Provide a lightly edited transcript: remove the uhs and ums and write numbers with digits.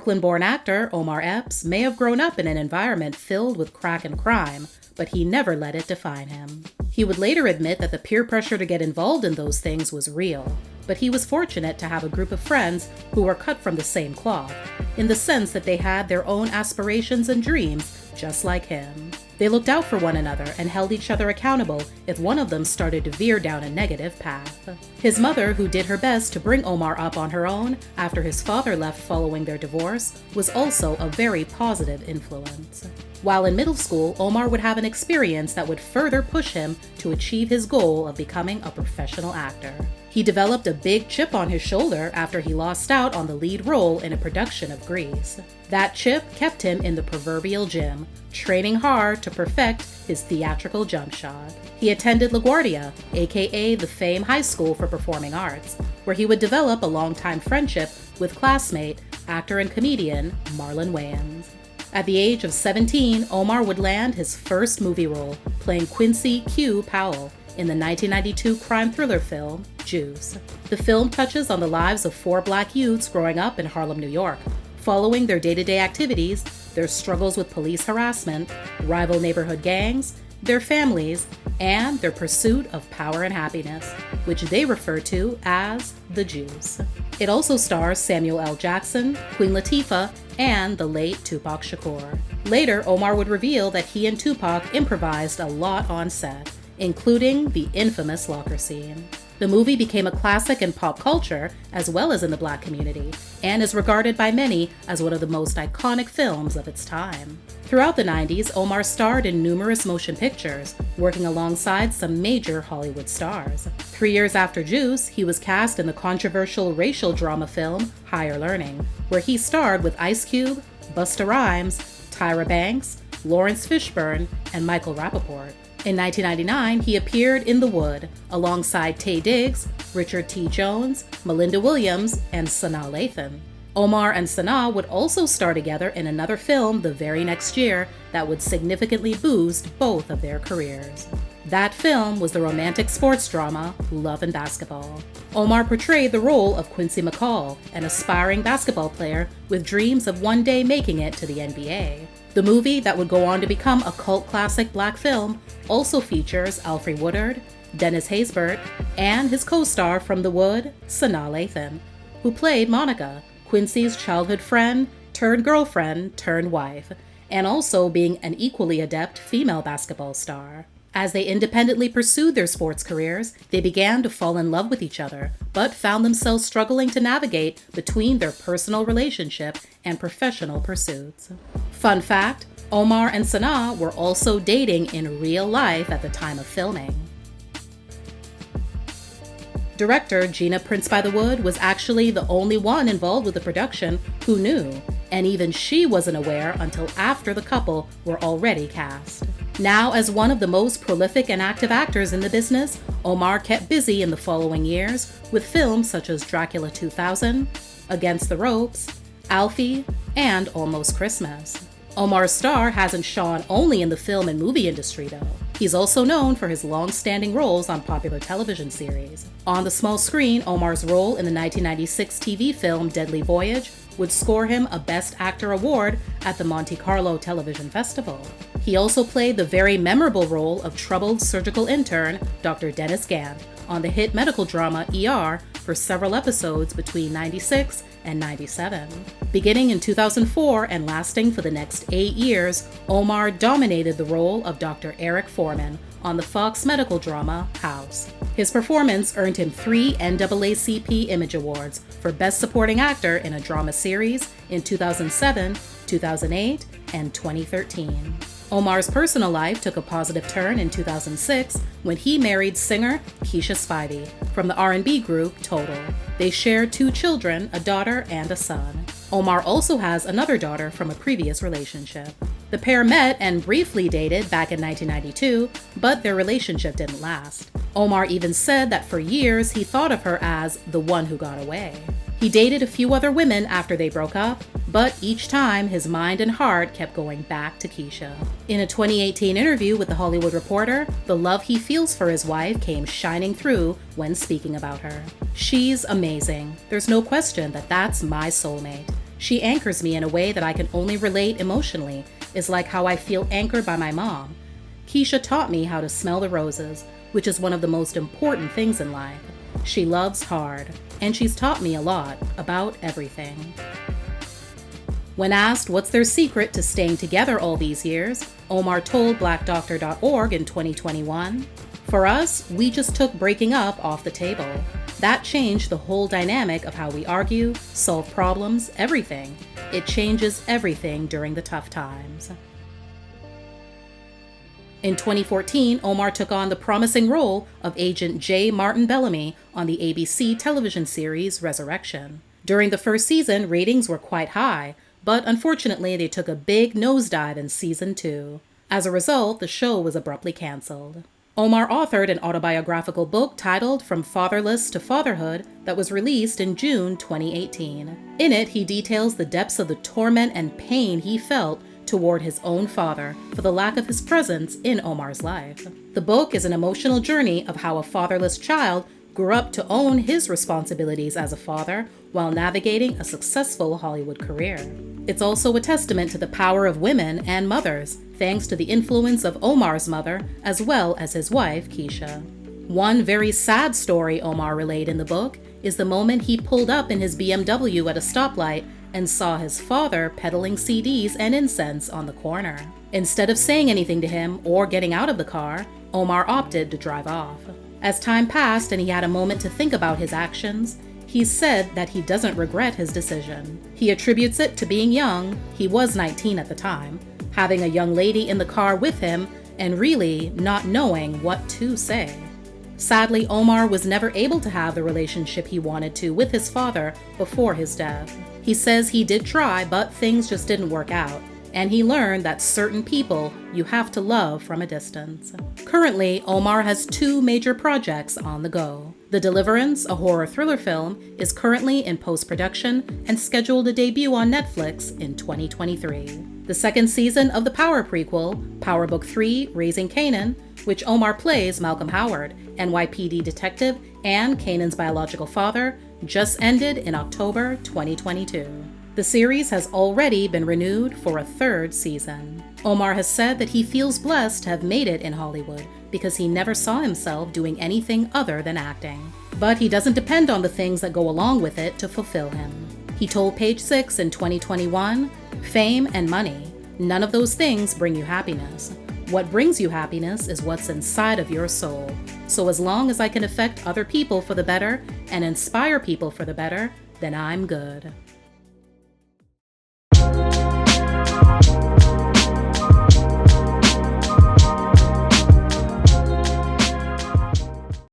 Brooklyn-born actor Omar Epps may have grown up in an environment filled with crack and crime, but he never let it define him. He would later admit that the peer pressure to get involved in those things was real, but he was fortunate to have a group of friends who were cut from the same cloth, in the sense that they had their own aspirations and dreams, just like him. They looked out for one another and held each other accountable if one of them started to veer down a negative path. His mother, who did her best to bring Omar up on her own after his father left following their divorce, was also a very positive influence. While in middle school, Omar would have an experience that would further push him to achieve his goal of becoming a professional actor. He developed a big chip on his shoulder after he lost out on the lead role in a production of Grease. That chip kept him in the proverbial gym, training hard to perfect his theatrical jump shot. He attended LaGuardia, aka the Fame High School for Performing Arts, where he would develop a longtime friendship with classmate, actor and comedian Marlon Wayans. At the age of 17, Omar would land his first movie role, playing Quincy Q. Powell in the 1992 crime thriller film, Juice. The film touches on the lives of 4 black youths growing up in Harlem, New York, following their day-to-day activities, their struggles with police harassment, rival neighborhood gangs, their families, and their pursuit of power and happiness, which they refer to as the Juice. It also stars Samuel L. Jackson, Queen Latifah, and the late Tupac Shakur. Later, Omar would reveal that he and Tupac improvised a lot on set, including the infamous locker scene. The movie became a classic in pop culture as well as in the black community, and is regarded by many as one of the most iconic films of its time. Throughout the 90s, Omar starred in numerous motion pictures, working alongside some major Hollywood stars. 3 years after Juice, he was cast in the controversial racial drama film Higher Learning, where he starred with Ice Cube, Busta Rhymes, Tyra Banks, Lawrence Fishburne, and Michael Rappaport. In 1999, he appeared in The Wood alongside Taye Diggs, Richard T. Jones, Melinda Williams, and Sanaa Lathan. Omar and Sanaa would also star together in another film the very next year that would significantly boost both of their careers. That film was the romantic sports drama Love and Basketball. Omar portrayed the role of Quincy McCall, an aspiring basketball player with dreams of one day making it to the NBA. The movie, that would go on to become a cult classic black film, also features Alfre Woodard, Dennis Haysbert, and his co-star from The Wood, Sanaa Lathan, who played Monica, Quincy's childhood friend turned girlfriend turned wife, and also being an equally adept female basketball star. As they independently pursued their sports careers, they began to fall in love with each other, but found themselves struggling to navigate between their personal relationship and professional pursuits. Fun fact, Omar and Sanaa were also dating in real life at the time of filming. Director Gina Prince Bythewood was actually the only one involved with the production who knew, and even she wasn't aware until after the couple were already cast. Now, as one of the most prolific and active actors in the business, Omar kept busy in the following years with films such as Dracula 2000, Against the Ropes, Alfie, and Almost Christmas. Omar's star hasn't shone only in the film and movie industry, though. He's also known for his long-standing roles on popular television series. On the small screen, Omar's role in the 1996 TV film Deadly Voyage would score him a Best Actor award at the Monte Carlo Television Festival. He also played the very memorable role of troubled surgical intern Dr. Dennis Gant on the hit medical drama ER for several episodes between 96 and 97. Beginning in 2004 and lasting for the next 8 years, Omar dominated the role of Dr. Eric Foreman on the Fox medical drama House. His performance earned him 3 NAACP Image Awards for Best Supporting Actor in a Drama Series in 2007, 2008, and 2013. Omar's personal life took a positive turn in 2006 when he married singer Keisha Spivey from the R&B group Total. They share 2 children, a daughter and a son. Omar also has another daughter from a previous relationship. The pair met and briefly dated back in 1992, but their relationship didn't last. Omar even said that for years he thought of her as the one who got away. He dated a few other women after they broke up, but each time his mind and heart kept going back to Keisha. In a 2018 interview with The Hollywood Reporter, the love he feels for his wife came shining through when speaking about her. "She's amazing. There's no question that that's my soulmate. She anchors me in a way that I can only relate emotionally, is like how I feel anchored by my mom. Keisha taught me how to smell the roses, which is one of the most important things in life. She loves hard, and she's taught me a lot about everything. When asked what's their secret to staying together all these years, Omar told blackdoctor.org in 2021, "For us, we just took breaking up off the table. That changed the whole dynamic of how we argue, solve problems, everything. It changes everything during the tough times." In 2014, Omar took on the promising role of Agent J. Martin Bellamy on the ABC television series Resurrection. During the first season, ratings were quite high, but unfortunately they took a big nosedive in season 2. As a result, the show was abruptly canceled. Omar authored an autobiographical book titled From Fatherless to Fatherhood that was released in June 2018. In it, he details the depths of the torment and pain he felt toward his own father for the lack of his presence in Omar's life. The book is an emotional journey of how a fatherless child grew up to own his responsibilities as a father while navigating a successful Hollywood career. It's also a testament to the power of women and mothers, thanks to the influence of Omar's mother as well as his wife, Keisha. One very sad story Omar relayed in the book is the moment he pulled up in his BMW at a stoplight and saw his father peddling CDs and incense on the corner. Instead of saying anything to him or getting out of the car, Omar opted to drive off. As time passed and he had a moment to think about his actions, he said that he doesn't regret his decision. He attributes it to being young, he was 19 at the time, having a young lady in the car with him, and really not knowing what to say. Sadly, Omar was never able to have the relationship he wanted to with his father before his death. He says he did try, but things just didn't work out, and he learned that certain people you have to love from a distance. Currently, Omar has 2 major projects on the go. The Deliverance, a horror thriller film, is currently in post-production and scheduled to debut on Netflix in 2023. The second season of the Power prequel, Power Book 3, Raising Kanan, which Omar plays Malcolm Howard, NYPD detective and Kanan's biological father, just ended in October 2022. The series has already been renewed for a 3rd season. Omar has said that he feels blessed to have made it in Hollywood because he never saw himself doing anything other than acting. But he doesn't depend on the things that go along with it to fulfill him. He told Page 6 in 2021, "Fame and money, none of those things bring you happiness. What brings you happiness is what's inside of your soul. So as long as I can affect other people for the better and inspire people for the better, then I'm good."